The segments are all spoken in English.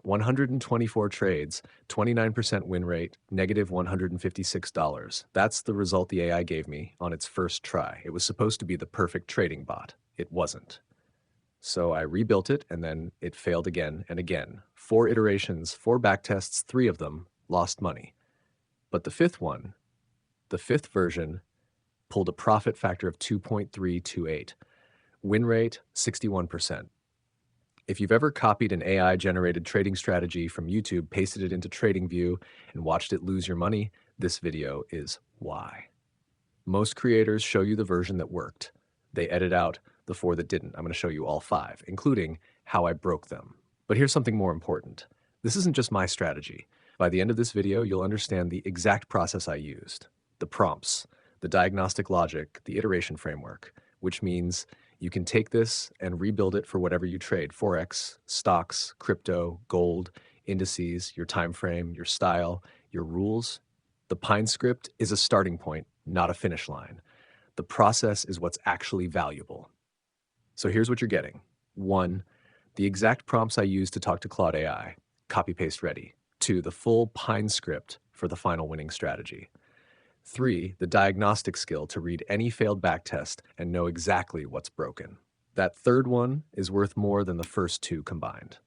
124 trades, 29% win rate, negative $156. That's the result the AI gave me on its first try. It was supposed to be the perfect trading bot. It wasn't. So I rebuilt it, and then it failed again and again. 4 iterations, 4 backtests, 3 of them lost money. But the fifth one, the fifth version, pulled a profit factor of 2.328. Win rate, 61%. If you've ever copied an AI-generated trading strategy from YouTube, pasted it into TradingView, and watched it lose your money, this video is why. Most creators show you the version that worked. They edit out the 4 that didn't. I'm going to show you all 5, including how I broke them. But here's something more important. This isn't just my strategy. By the end of this video, you'll understand the exact process I used, the prompts, the diagnostic logic, the iteration framework, which means you can take this and rebuild it for whatever you trade: Forex, stocks, crypto, gold, indices, your time frame, your style, your rules. The Pine script is a starting point, not a finish line. The process is what's actually valuable. So here's what you're getting. 1, the exact prompts I used to talk to Claude AI, copy-paste ready. 2, the full Pine script for the final winning strategy. 3, the diagnostic skill to read any failed backtest and know exactly what's broken. That third one is worth more than the first 2 combined.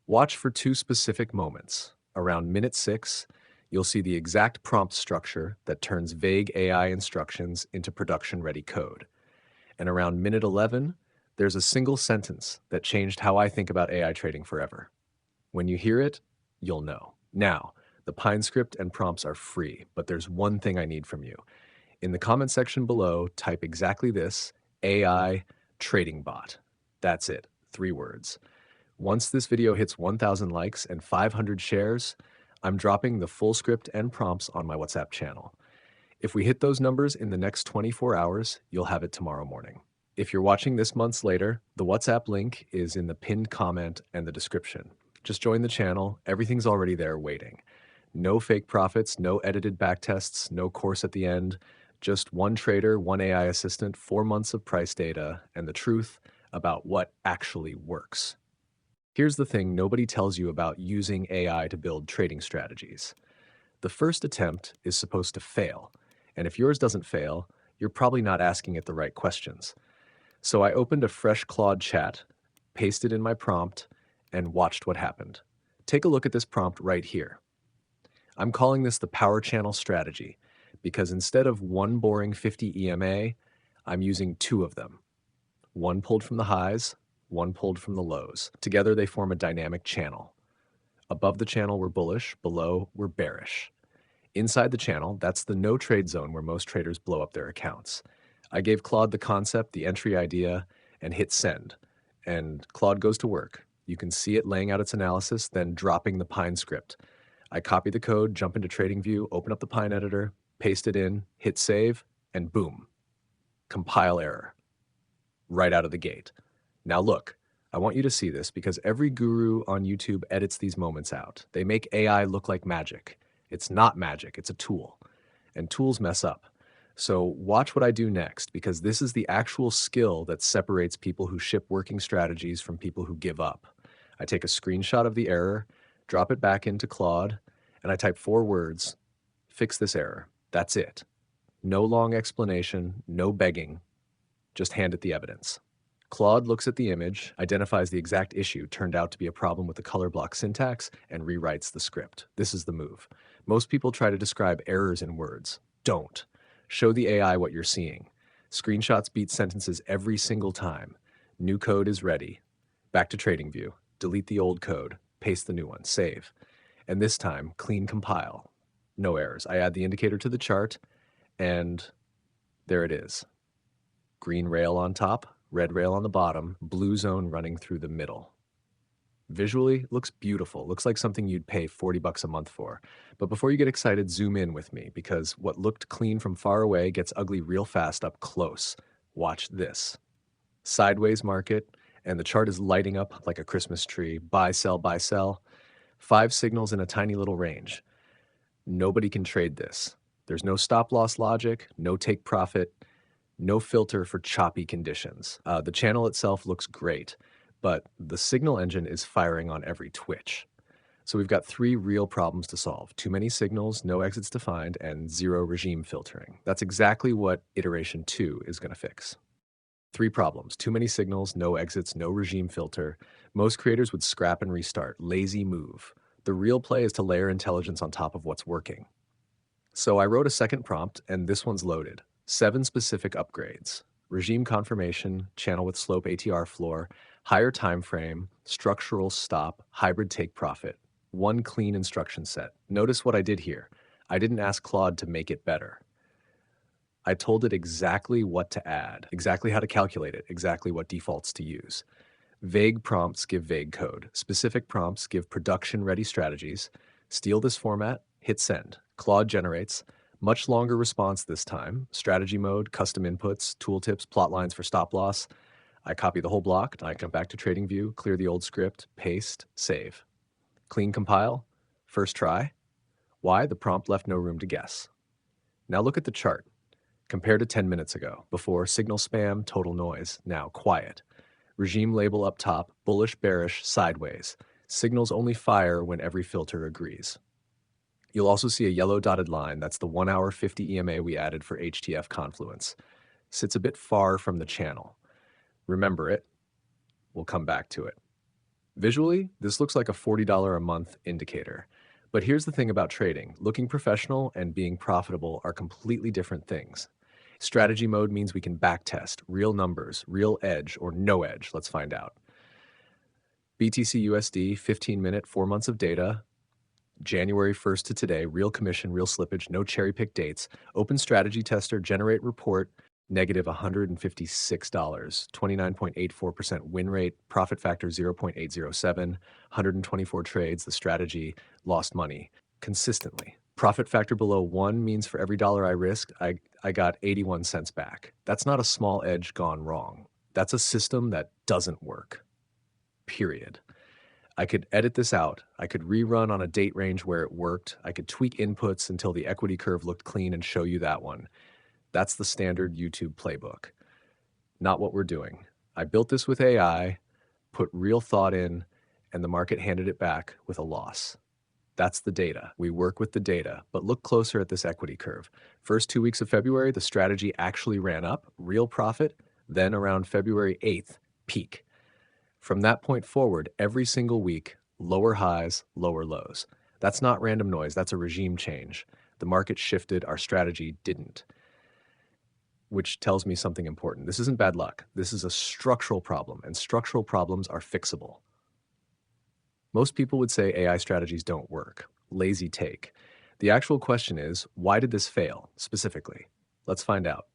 Watch for 2 specific moments. Around minute 6, you'll see the exact prompt structure that turns vague AI instructions into production-ready code. And around minute 11, there's a single sentence that changed how I think about AI trading forever. When you hear it, you'll know. Now, the Pine script and prompts are free, but there's one thing I need from you. In the comment section below, type exactly this: AI trading bot. That's it, 3 words. Once this video hits 1,000 likes and 500 shares, I'm dropping the full script and prompts on my WhatsApp channel. If we hit those numbers in the next 24 hours, you'll have it tomorrow morning. If you're watching this months later, the WhatsApp link is in the pinned comment and the description. Just join the channel. Everything's already there waiting. No fake profits, no edited backtests, no course at the end. Just one trader, one AI assistant, 4 months of price data, and the truth about what actually works. Here's the thing nobody tells you about using AI to build trading strategies. The first attempt is supposed to fail, and if yours doesn't fail, you're probably not asking it the right questions. So I opened a fresh Claude chat, pasted in my prompt, and watched what happened. Take a look at this prompt right here. I'm calling this the power channel strategy because instead of one boring 50 EMA, I'm using 2 of them. One pulled from the highs, one pulled from the lows. Together they form a dynamic channel. Above the channel we're bullish, below we're bearish. Inside the channel, that's the no trade zone where most traders blow up their accounts. I gave Claude the concept, the entry idea, and hit send. And Claude goes to work. You can see it laying out its analysis, then dropping the Pine script. I copy the code, jump into TradingView, open up the Pine editor, paste it in, hit save, and boom. Compile error. Right out of the gate. Now look, I want you to see this because every guru on YouTube edits these moments out. They make AI look like magic. It's not magic, it's a tool. And tools mess up. So watch what I do next, because this is the actual skill that separates people who ship working strategies from people who give up. I take a screenshot of the error, drop it back into Claude, and I type 4 words: fix this error. That's it. No long explanation, no begging, just hand it the evidence. Claude looks at the image, identifies the exact issue turned out to be a problem with the color block syntax, and rewrites the script. This is the move. Most people try to describe errors in words. Don't. Show the AI what you're seeing. Screenshots beat sentences every single time. New code is ready. Back to TradingView. Delete the old code. Paste the new one. Save. And this time, clean compile. No errors. I add the indicator to the chart, and there it is. Green rail on top, red rail on the bottom, blue zone running through the middle. Visually, looks beautiful. Looks like something you'd pay $40 a month for. But before you get excited, zoom in with me, because what looked clean from far away gets ugly real fast up close. Watch this. Sideways market, and the chart is lighting up like a Christmas tree. Buy, sell, buy, sell. 5 signals in a tiny little range. Nobody can trade this. There's no stop loss logic, no take profit, no filter for choppy conditions. The channel itself looks great, but the signal engine is firing on every twitch. So we've got three real problems to solve: too many signals, no exits defined, and zero regime filtering. That's exactly what iteration 2 is going to fix. Three problems: too many signals, no exits, no regime filter. Most creators would scrap and restart. Lazy move. The real play is to layer intelligence on top of what's working. So I wrote a second prompt, and this one's loaded. 7 specific upgrades: regime confirmation, channel with slope ATR floor, higher time frame, structural stop, hybrid take profit. One clean instruction set. Notice what I did here. I didn't ask Claude to make it better. I told it exactly what to add, exactly how to calculate it, exactly what defaults to use. Vague prompts give vague code. Specific prompts give production-ready strategies. Steal this format, hit send. Claude generates. Much longer response this time. Strategy mode, custom inputs, tooltips, plot lines for stop loss. I copy the whole block. I come back to TradingView, clear the old script, paste, save. Clean compile. First try. Why? The prompt left no room to guess. Now look at the chart. Compared to 10 minutes ago. Before, signal spam, total noise. Now, quiet. Regime label up top, bullish, bearish, sideways. Signals only fire when every filter agrees. You'll also see a yellow dotted line. That's the 1 hour 50 EMA we added for HTF confluence. Sits a bit far from the channel. Remember it. We'll come back to it. Visually, this looks like a $40 a month indicator. But here's the thing about trading. Looking professional and being profitable are completely different things. Strategy mode means we can backtest real numbers, real edge or no edge. Let's find out. BTC USD, 15-minute, 4 months of data. January 1st to today, real commission, real slippage, no cherry pick dates. Open strategy tester, generate report, negative $156, 29.84% win rate, profit factor 0.807, 124 trades. The strategy lost money consistently. Profit factor below 1 means for every dollar I risked, I got 81 cents back. That's not a small edge gone wrong. That's a system that doesn't work. Period. I could edit this out. I could rerun on a date range where it worked. I could tweak inputs until the equity curve looked clean and show you that one. That's the standard YouTube playbook. Not what we're doing. I built this with AI, put real thought in, and the market handed it back with a loss. That's the data. We work with the data, but look closer at this equity curve. First 2 weeks of February, the strategy actually ran up, real profit, then around February 8th, peak. From that point forward, every single week, lower highs, lower lows. That's not random noise, that's a regime change. The market shifted, our strategy didn't. Which tells me something important. This isn't bad luck. This is a structural problem, and structural problems are fixable. Most people would say AI strategies don't work. Lazy take. The actual question is, why did this fail, specifically? Let's find out.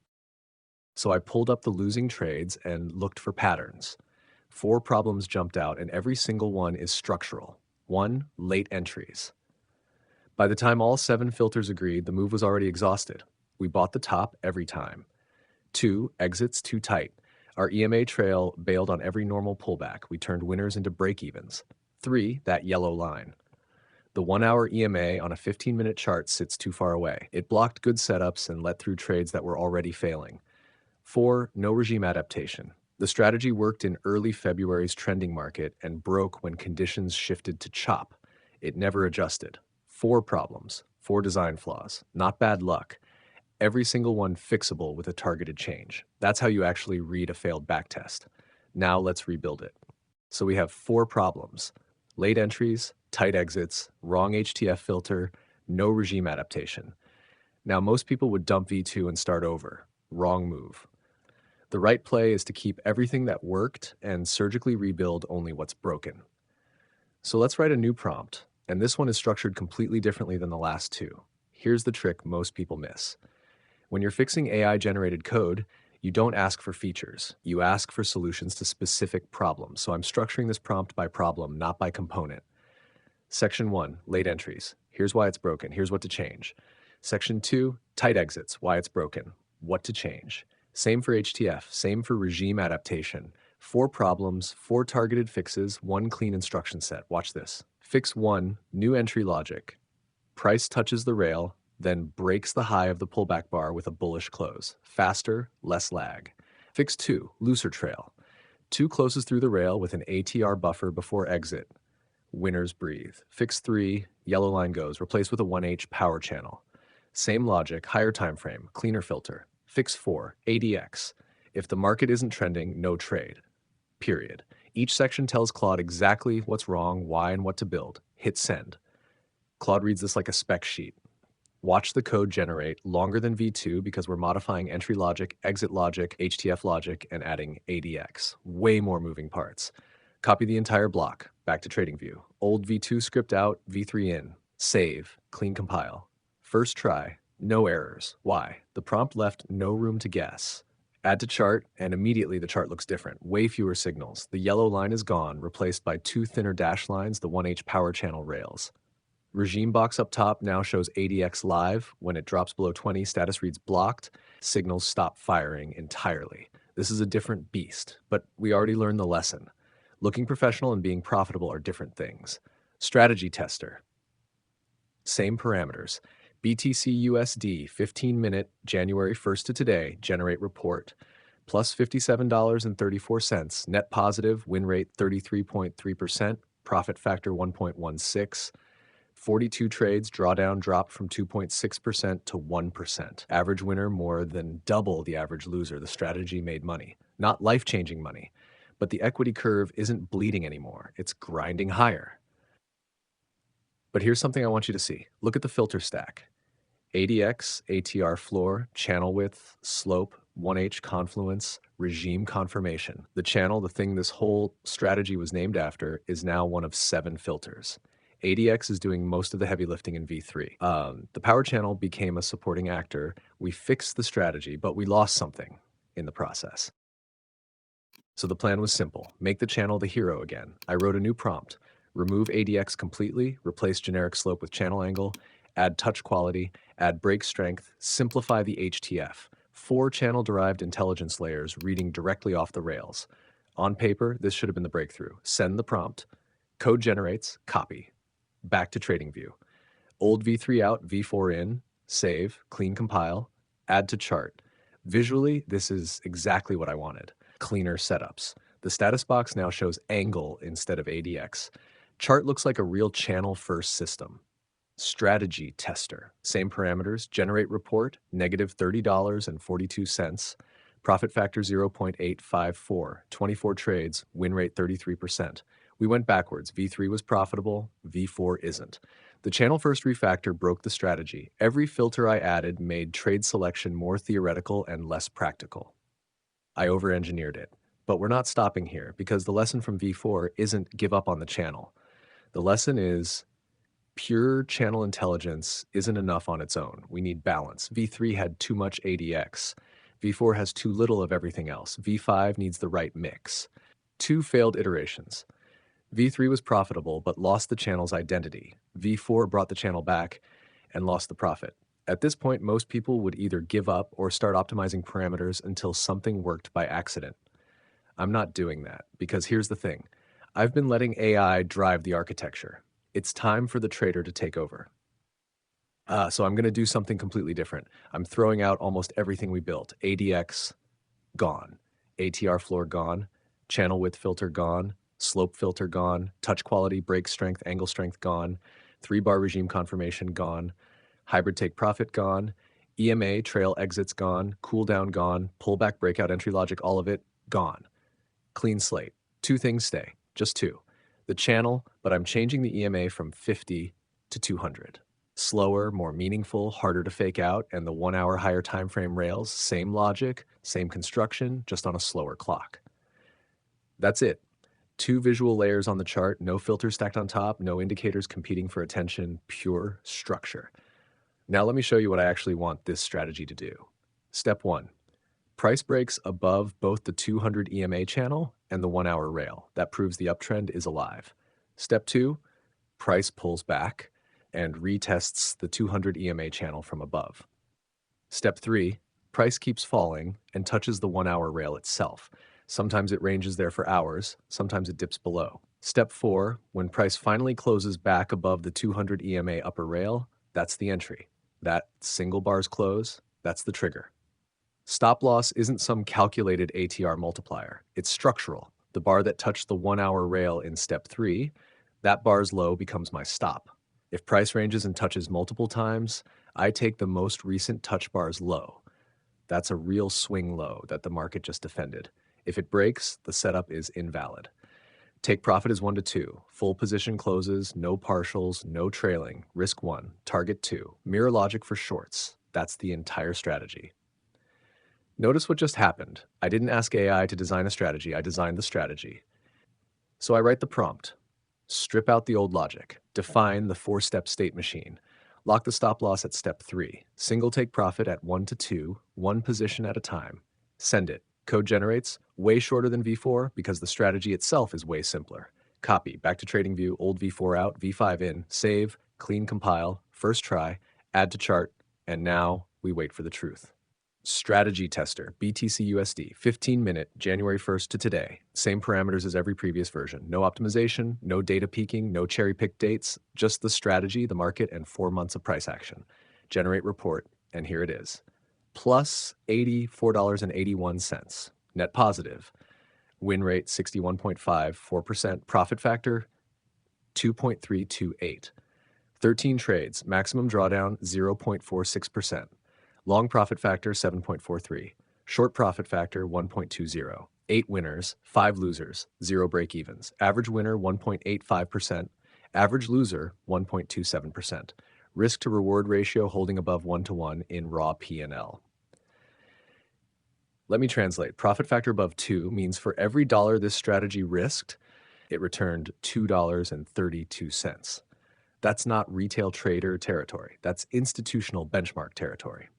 So I pulled up the losing trades and looked for patterns. 4 problems jumped out, and every single one is structural. 1, late entries. By the time all 7 filters agreed, the move was already exhausted. We bought the top every time. 2, exits too tight. Our EMA trail bailed on every normal pullback. We turned winners into break-evens. 3, that yellow line. The 1 hour EMA on a 15-minute chart sits too far away. It blocked good setups and let through trades that were already failing. 4, no regime adaptation. The strategy worked in early February's trending market and broke when conditions shifted to chop. It never adjusted. 4 problems, 4 design flaws, not bad luck. Every single one fixable with a targeted change. That's how you actually read a failed backtest. Now let's rebuild it. So we have 4 problems: late entries, tight exits, wrong HTF filter, no regime adaptation. Now most people would dump V2 and start over. Wrong move. The right play is to keep everything that worked and surgically rebuild only what's broken. So let's write a new prompt, and this one is structured completely differently than the last 2. Here's the trick most people miss. When you're fixing AI-generated code, you don't ask for features. You ask for solutions to specific problems. So I'm structuring this prompt by problem, not by component. Section 1, late entries. Here's why it's broken. Here's what to change. Section 2, tight exits. Why it's broken. What to change. Same for HTF. Same for regime adaptation. 4 problems, 4 targeted fixes, 1 clean instruction set. Watch this. Fix 1, new entry logic. Price touches the rail, then breaks the high of the pullback bar with a bullish close. Faster, less lag. Fix 2, looser trail. 2 closes through the rail with an ATR buffer before exit. Winners breathe. Fix 3, yellow line goes, replace with a 1H power channel. Same logic, higher time frame, cleaner filter. Fix 4, ADX. If the market isn't trending, no trade. Period. Each section tells Claude exactly what's wrong, why, and what to build. Hit send. Claude reads this like a spec sheet. Watch the code generate longer than V2 because we're modifying entry logic, exit logic, HTF logic, and adding ADX. Way more moving parts. Copy the entire block. Back to TradingView. Old V2 script out, V3 in. Save. Clean compile. First try. No errors. Why? The prompt left no room to guess. Add to chart, and immediately the chart looks different. Way fewer signals. The yellow line is gone, replaced by 2 thinner dash lines, the 1H power channel rails. Regime box up top now shows ADX live. When it drops below 20, status reads blocked. Signals stop firing entirely. This is a different beast, but we already learned the lesson. Looking professional and being profitable are different things. Strategy tester. Same parameters. BTC USD 15-minute January 1st to today generate report. Plus $57.34. Net positive, win rate 33.3%, profit factor 1.16. 42 trades, drawdown dropped from 2.6% to 1%. Average winner more than double the average loser. The strategy made money. Not life-changing money, but the equity curve isn't bleeding anymore. It's grinding higher. But here's something I want you to see. Look at the filter stack. ADX, ATR floor, channel width, slope, 1H confluence, regime confirmation. The channel, the thing this whole strategy was named after, is now one of 7 filters. ADX is doing most of the heavy lifting in V3. The power channel became a supporting actor. We fixed the strategy, but we lost something in the process. So the plan was simple. Make the channel the hero again. I wrote a new prompt. Remove ADX completely, replace generic slope with channel angle, add touch quality, add break strength, simplify the HTF. 4 channel-derived intelligence layers reading directly off the rails. On paper, this should have been the breakthrough. Send the prompt. Code generates, copy. Back to TradingView. Old V3 out, V4 in, save, clean compile, add to chart. Visually, this is exactly what I wanted. Cleaner setups. The status box now shows angle instead of ADX. Chart looks like a real channel-first system. Strategy tester. Same parameters, generate report, negative $30.42. Profit factor 0.854, 24 trades, win rate 33%. We went backwards. V3 was profitable, V4 isn't. The channel first refactor broke the strategy. Every filter I added made trade selection more theoretical and less practical. I over-engineered it. But we're not stopping here, because the lesson from V4 isn't give up on the channel. The lesson is pure channel intelligence isn't enough on its own. We need balance. V3 had too much ADX. V4 has too little of everything else. V5 needs the right mix. 2 failed iterations. V3 was profitable, but lost the channel's identity. V4 brought the channel back and lost the profit. At this point, most people would either give up or start optimizing parameters until something worked by accident. I'm not doing that, because here's the thing. I've been letting AI drive the architecture. It's time for the trader to take over. So I'm going to do something completely different. I'm throwing out almost everything we built. ADX, gone. ATR floor, gone. Channel width filter, gone. Slope filter, gone. Touch quality, break strength, angle strength, gone. 3-bar regime confirmation, gone. Hybrid take profit, gone. EMA, trail exits, gone. Cooldown, gone. Pullback, breakout, entry logic, all of it, gone. Clean slate. 2 things stay. Just 2. The channel, but I'm changing the EMA from 50 to 200. Slower, more meaningful, harder to fake out, and the 1-hour higher time frame rails, same logic, same construction, just on a slower clock. That's it. 2 visual layers on the chart, no filters stacked on top, no indicators competing for attention, pure structure. Now let me show you what I actually want this strategy to do. Step 1. Price breaks above both the 200 EMA channel and the 1-hour rail. That proves the uptrend is alive. Step 2. Price pulls back and retests the 200 EMA channel from above. Step 3. Price keeps falling and touches the 1-hour rail itself. Sometimes it ranges there for hours, sometimes it dips below. Step 4, when price finally closes back above the 200 EMA upper rail, that's the entry. That single bar's close, that's the trigger. Stop loss isn't some calculated ATR multiplier. It's structural. The bar that touched the 1-hour rail in step 3, that bar's low becomes my stop. If price ranges and touches multiple times, I take the most recent touch bar's low. That's a real swing low that the market just defended. If it breaks, the setup is invalid. Take profit is 1 to 2. Full position closes, no partials, no trailing. Risk 1, target 2. Mirror logic for shorts. That's the entire strategy. Notice what just happened. I didn't ask AI to design a strategy, I designed the strategy. So I write the prompt. Strip out the old logic. Define the 4-step state machine. Lock the stop loss at step 3. Single take profit at 1 to 2, one position at a time. Send it. Code generates, way shorter than V4 because the strategy itself is way simpler. Copy, back to trading view, old V4 out, V5 in, save, clean compile, first try, add to chart, and now we wait for the truth. Strategy tester, BTC USD, 15-minute, January 1st to today. Same parameters as every previous version. No optimization, no data peaking, no cherry-picked dates, just the strategy, the market, and 4 months of price action. Generate report, and here it is. Plus $84.81. Net positive. Win rate 61.54%. Profit factor 2.328. 13 trades. Maximum drawdown 0.46%. Long profit factor 7.43. Short profit factor 1.20. 8 winners, 5 losers, 0 break-evens. Average winner 1.85%. Average loser 1.27%. Risk to reward ratio holding above 1 to 1 in raw P&L. Let me translate. Profit factor above 2 means for every dollar this strategy risked, it returned $2.32. That's not retail trader territory. That's institutional benchmark territory.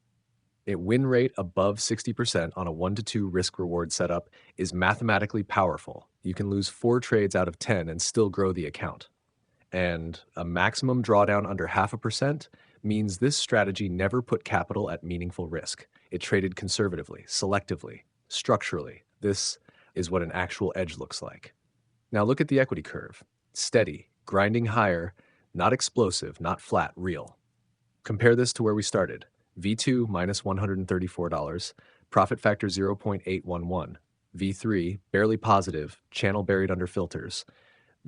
A win rate above 60% on a 1 to 2 risk-reward setup is mathematically powerful. You can lose 4 trades out of 10 and still grow the account. And a maximum drawdown under 0.5% means this strategy never put capital at meaningful risk. It traded conservatively, selectively, structurally. This is what an actual edge looks like. Now look at the equity curve. Steady, grinding higher, not explosive, not flat, real. Compare this to where we started. V2 minus $134, profit factor 0.811. V3 barely positive, channel buried under filters.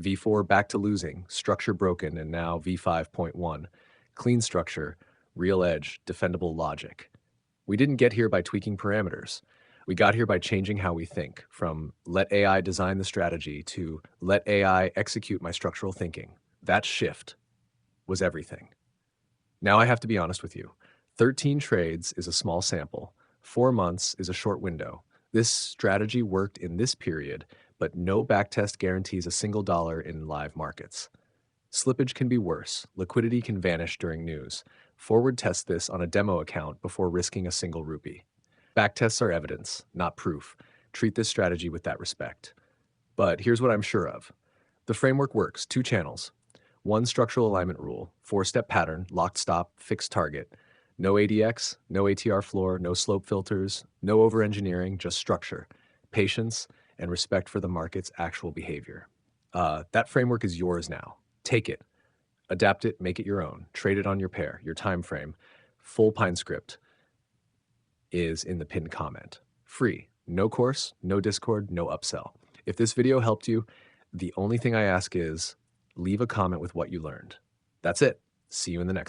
V4 back to losing, structure broken, and now V5.1. Clean structure, real edge, defendable logic. We didn't get here by tweaking parameters. We got here by changing how we think, from let AI design the strategy to let AI execute my structural thinking. That shift was everything. Now I have to be honest with you. 13 trades is a small sample. 4 months is a short window. This strategy worked in this period, but no backtest guarantees a single dollar in live markets. Slippage can be worse. Liquidity can vanish during news. Forward test this on a demo account before risking a single rupee. Backtests are evidence, not proof. Treat this strategy with that respect. But here's what I'm sure of. The framework works. 2 channels. 1 structural alignment rule, 4-step pattern, locked stop, fixed target. No ADX, no ATR floor, no slope filters, no over-engineering, just structure, patience, and respect for the market's actual behavior. That framework is yours now. Take it, adapt it, make it your own, trade it on your pair, your time frame. Full Pine script is in the pinned comment. Free, no course, no Discord, no upsell. If this video helped you, the only thing I ask is leave a comment with what you learned. That's it. See you in the next.